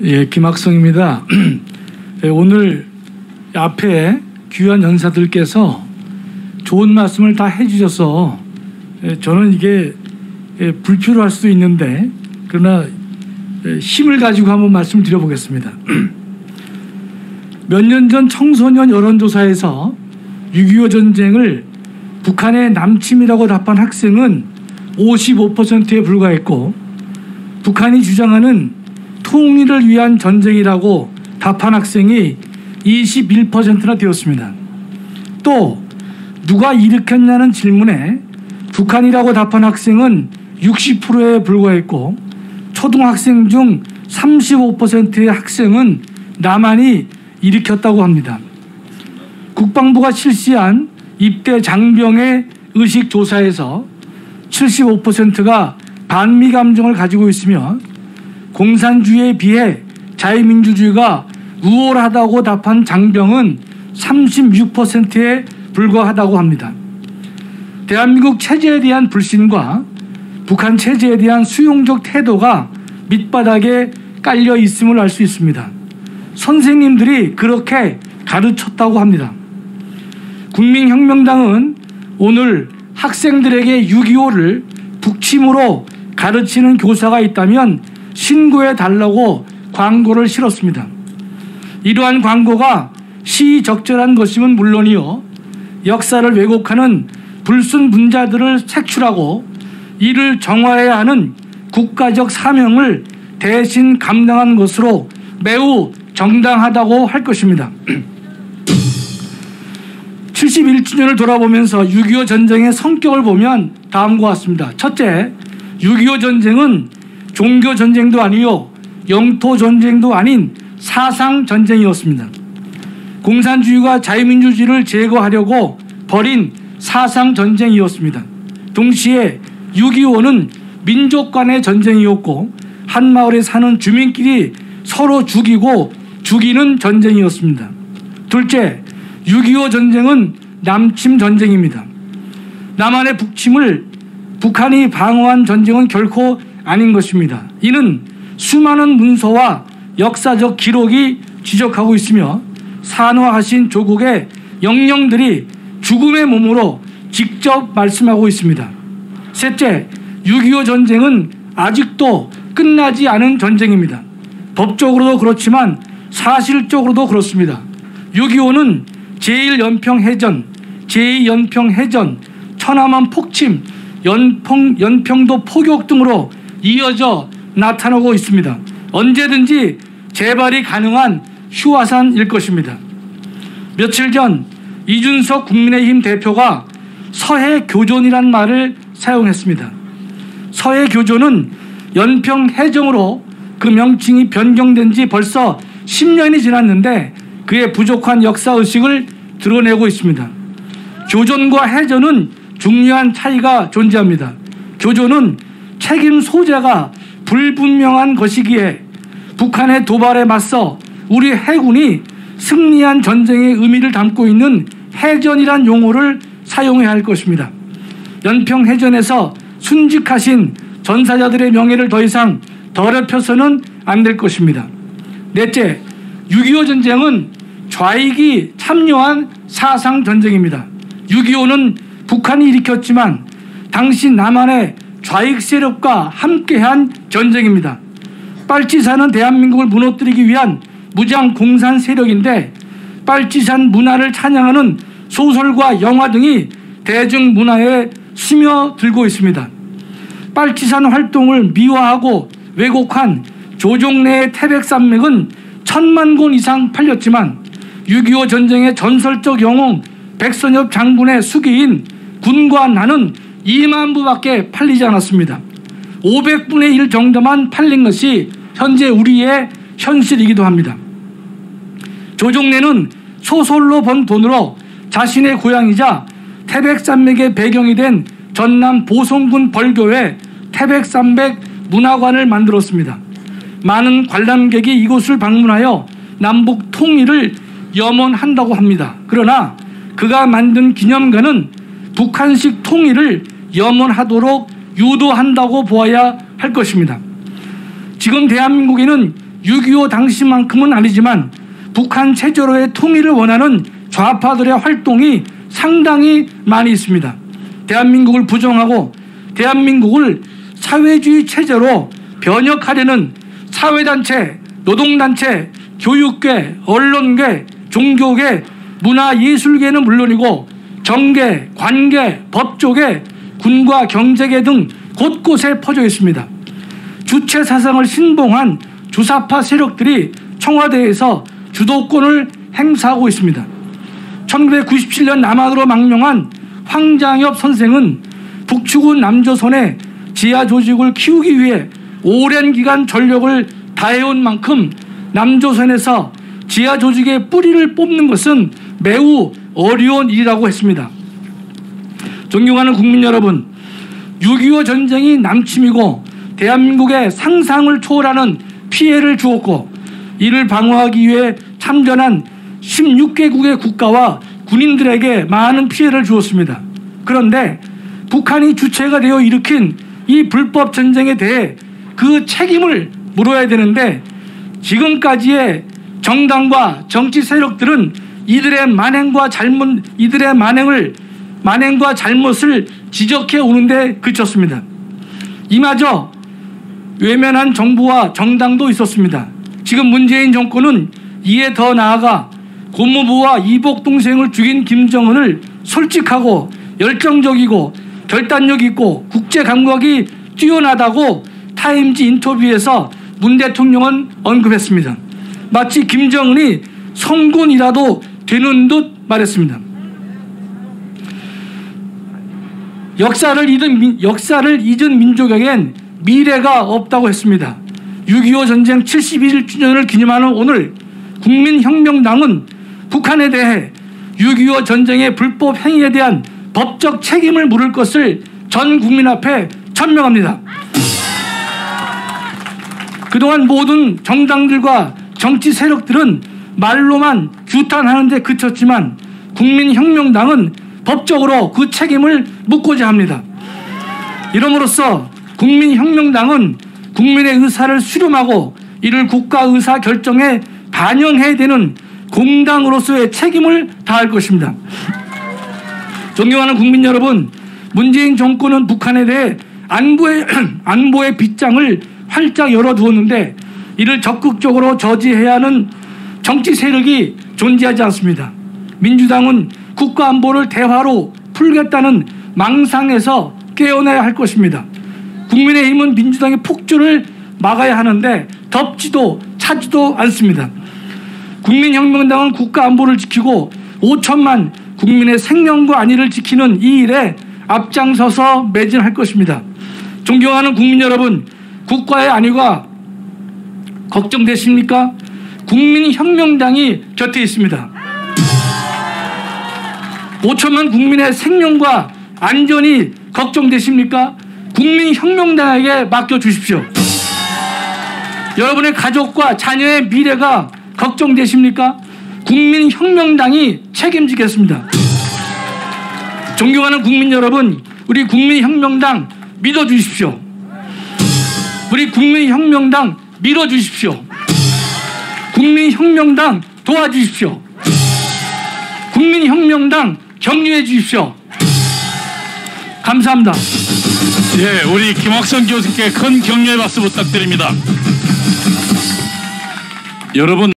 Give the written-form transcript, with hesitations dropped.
예, 김학성입니다. 오늘 앞에 귀한 연사들께서 좋은 말씀을 다 해주셔서 저는 이게 불필요할 수도 있는데 그러나 힘을 가지고 한번 말씀을 드려보겠습니다. 몇 년 전 청소년 여론조사에서 6.25 전쟁을 북한의 남침이라고 답한 학생은 55%에 불과했고, 북한이 주장하는 통일을 위한 전쟁이라고 답한 학생이 21%나 되었습니다. 또 누가 일으켰냐는 질문에 북한이라고 답한 학생은 60%에 불과했고, 초등학생 중 35%의 학생은 남한이 일으켰다고 합니다. 국방부가 실시한 입대 장병의 의식조사에서 75%가 반미 감정을 가지고 있으며, 공산주의에 비해 자유민주주의가 우월하다고 답한 장병은 36%에 불과하다고 합니다. 대한민국 체제에 대한 불신과 북한 체제에 대한 수용적 태도가 밑바닥에 깔려 있음을 알 수 있습니다. 선생님들이 그렇게 가르쳤다고 합니다. 국민혁명당은 오늘 학생들에게 6.25를 북침으로 가르치는 교사가 있다면 신고해 달라고 광고를 실었습니다. 이러한 광고가 시의적절한 것이면 물론이요, 역사를 왜곡하는 불순분자들을 색출하고 이를 정화해야 하는 국가적 사명을 대신 감당한 것으로 매우 정당하다고 할 것입니다. 71주년을 돌아보면서 6.25 전쟁의 성격을 보면 다음과 같습니다. 첫째, 6.25 전쟁은 종교 전쟁도 아니요 영토 전쟁도 아닌 사상 전쟁이었습니다. 공산주의가 자유민주주의를 제거하려고 벌인 사상 전쟁이었습니다. 동시에 6.25는 민족 간의 전쟁이었고, 한 마을에 사는 주민끼리 서로 죽이고 죽이는 전쟁이었습니다. 둘째, 6.25 전쟁은 남침 전쟁입니다. 남한의 북침을 북한이 방어한 전쟁은 결코 아닌 것입니다. 이는 수많은 문서와 역사적 기록이 지적하고 있으며, 산화하신 조국의 영령들이 죽음의 몸으로 직접 말씀하고 있습니다. 셋째, 6.25 전쟁은 아직도 끝나지 않은 전쟁입니다. 법적으로도 그렇지만 사실적으로도 그렇습니다. 6.25는 제1연평해전, 제2연평해전, 천안함 폭침, 연평도 포격 등으로 이어져 나타나고 있습니다. 언제든지 재발이 가능한 휴화산일 것입니다. 며칠 전 이준석 국민의힘 대표가 서해교전이란 말을 사용했습니다. 서해교전은 연평해전으로 그 명칭이 변경된 지 벌써 10년이 지났는데 그의 부족한 역사의식을 드러내고 있습니다. 교전과 해전은 중요한 차이가 존재합니다. 교전은 책임 소재가 불분명한 것이기에 북한의 도발에 맞서 우리 해군이 승리한 전쟁의 의미를 담고 있는 해전이란 용어를 사용해야 할 것입니다. 연평해전에서 순직하신 전사자들의 명예를 더 이상 더럽혀서는 안 될 것입니다. 넷째, 6.25 전쟁은 좌익이 참여한 사상 전쟁입니다. 6.25는 북한이 일으켰지만 당시 남한의 좌익 세력과 함께한 전쟁입니다. 빨치산은 대한민국을 무너뜨리기 위한 무장 공산 세력인데, 빨치산 문화를 찬양하는 소설과 영화 등이 대중문화에 스며들고 있습니다. 빨치산 활동을 미화하고 왜곡한 조종래의 태백산맥은 1000만 권 이상 팔렸지만 6.25 전쟁의 전설적 영웅 백선엽 장군의 수기인 군과 나는 2만 부밖에 팔리지 않았습니다. 500분의 1 정도만 팔린 것이 현재 우리의 현실이기도 합니다. 조종래는 소설로 번 돈으로 자신의 고향이자 태백산맥의 배경이 된 전남 보성군 벌교에 태백산맥 문화관을 만들었습니다. 많은 관람객이 이곳을 방문하여 남북 통일을 염원한다고 합니다. 그러나 그가 만든 기념관은 북한식 통일을 염원하도록 유도한다고 보아야 할 것입니다. 지금 대한민국에는 6.25 당시만큼은 아니지만 북한 체제로의 통일을 원하는 좌파들의 활동이 상당히 많이 있습니다. 대한민국을 부정하고 대한민국을 사회주의 체제로 변혁하려는 사회단체, 노동단체, 교육계, 언론계, 종교계, 문화예술계는 물론이고 정계, 관계, 법조계, 군과 경제계 등 곳곳에 퍼져 있습니다. 주체 사상을 신봉한 주사파 세력들이 청와대에서 주도권을 행사하고 있습니다. 1997년 남한으로 망명한 황장엽 선생은 북측은 남조선의 지하 조직을 키우기 위해 오랜 기간 전력을 다해온 만큼 남조선에서 지하 조직의 뿌리를 뽑는 것은 매우 어려운 일이라고 했습니다. 존경하는 국민 여러분, 6.25 전쟁이 남침이고 대한민국의 상상을 초월하는 피해를 주었고 이를 방어하기 위해 참전한 16개국의 국가와 군인들에게 많은 피해를 주었습니다. 그런데 북한이 주체가 되어 일으킨 이 불법 전쟁에 대해 그 책임을 물어야 되는데 지금까지의 정당과 정치 세력들은 이들의 만행과 잘못을 지적해 오는데 그쳤습니다. 이마저 외면한 정부와 정당도 있었습니다. 지금 문재인 정권은 이에 더 나아가 고모부와 이복 동생을 죽인 김정은을 솔직하고 열정적이고 결단력 있고 국제 감각이 뛰어나다고 타임지 인터뷰에서 문 대통령은 언급했습니다. 마치 김정은이 성군이라도 되는 듯 말했습니다. 역사를 잊은 민족에겐 미래가 없다고 했습니다. 6.25 전쟁 71주년을 기념하는 오늘 국민혁명당은 북한에 대해 6.25 전쟁의 불법 행위에 대한 법적 책임을 물을 것을 전 국민 앞에 천명합니다. 그동안 모든 정당들과 정치 세력들은 말로만 규탄하는 데 그쳤지만 국민혁명당은 법적으로 그 책임을 묻고자 합니다. 이름으로써 국민혁명당은 국민의 의사를 수렴하고 이를 국가의사 결정에 반영해야 되는 공당으로서의 책임을 다할 것입니다. 존경하는 국민 여러분, 문재인 정권은 북한에 대해 안보의 빗장을 활짝 열어두었는데 이를 적극적으로 저지해야 하는 정치 세력이 존재하지 않습니다. 민주당은 국가안보를 대화로 풀겠다는 망상에서 깨어나야 할 것입니다. 국민의힘은 민주당의 폭주를 막아야 하는데 덮지도 차지도 않습니다. 국민혁명당은 국가안보를 지키고 5천만 국민의 생명과 안위를 지키는 이 일에 앞장서서 매진할 것입니다. 존경하는 국민 여러분, 국가의 안위가 걱정되십니까? 국민혁명당이 곁에 있습니다. 5천만 국민의 생명과 안전이 걱정되십니까? 국민혁명당에게 맡겨주십시오. 여러분의 가족과 자녀의 미래가 걱정되십니까? 국민혁명당이 책임지겠습니다. 존경하는 국민 여러분, 우리 국민혁명당 믿어주십시오. 우리 국민혁명당 밀어주십시오. 국민혁명당 도와주십시오. 국민혁명당 격려해 주십시오. 감사합니다. 예, 우리 김학선 교수께 큰 격려의 박수 부탁드립니다. 여러분.